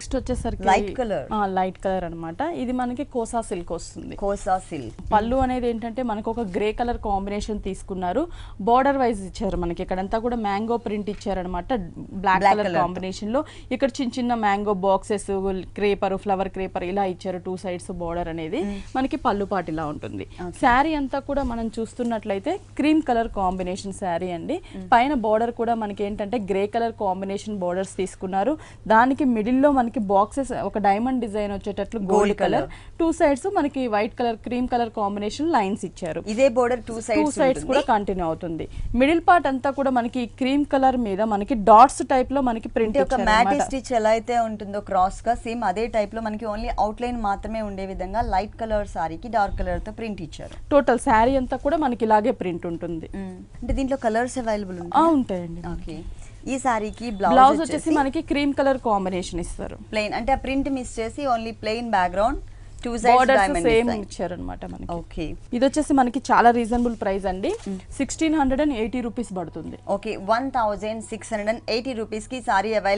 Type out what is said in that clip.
Next వచ్చేసరికి light colour అన్నమాట. ఇది మనకి కోసా సిల్క్ వస్తుంది. కోసా సిల్క్ పళ్ళు అనేది ఏంటంటే మనకు ఒక గ్రే కలర్ కాంబినేషన్ తీసుకున్నారు. బార్డర్ వైజ్ ఇచ్చారు మనకి. ఇక్కడంతా కూడా మ్యాంగో ప్రింట్ ఇచ్చారనమాట బ్లాక్ కలర్ కాంబినేషన్ లో. ఇక్కడ చిన్న చిన్న mango boxes, creeper, flower creeper ఇలా ఇచ్చారు. 2 సైడ్స్ బార్డర్ అనేది మనకి పళ్ళు పాటు ఇలా ఉంటుంది. శారీ అంతా కూడా మనం చూస్తున్నట్లయితే క్రీమ్ కలర్ కాంబినేషన్ శారీ అండి. పైన బార్డర్ కూడా మనకి ఏంటంటే గ్రే కలర్ కాంబినేషన్ బార్డర్స్ తీసుకున్నారు. దానికి మిడిల్ లో మనకి బాక్సెస్ ఒక డైమండ్ డిజైన్ వచ్చేటట్లు గోల్డ్ కలర్, 2 సైడ్స్ మనకి white colour cream colour combination lines ఇచ్చారు. ఇదే బోర్డర్ 2 సైడ్స్ కూడా కంటిన్యూ అవుతుంది. మిడిల్ పార్ట్ అంతా కూడా మనకి క్రీమ్ కలర్ మీద మనకి డాట్స్ టైప్ లో మనకి ప్రింట్ ఒక మ్యాట్ స్టిచ్ ఎలా అయితే ఉంటుందో క్రాస్ గా, సేమ్ అదే టైప్ లో మనకి ఓన్లీ అవుట్ లైన్ మాత్రమే ఉండే విధంగా లైట్ కలర్ సారీకి డార్క్ కలర్ తో ప్రింట్ ఇచ్చారు. టోటల్ శారీ అంతా కూడా మనకి ఇలాగే ప్రింట్ ఉంటుంది. అంటే దీంట్లో కలర్స్ అవైలబుల్ ఉంటాయండి. ఓకే. ఈ సారీకి బ్లౌజ్ వచ్చేసి మనకి క్రీమ్ కలర్ కాంబినేషన్ ఇస్తారు. ప్లెయిన్ అంటే ఆ ప్రింట్ మిస్ చేసి only plain background, 2 sides same ఇచ్చారు అన్నమాట మనకి. ఓకే. ఇది వచ్చేసి మనకి చాలా రీజనబుల్ ప్రైస్ అండి. 1680 రూపీస్ పడుతుంది. ఓకే. 1680 రూపీస్ కి సారీ అవైలబుల్.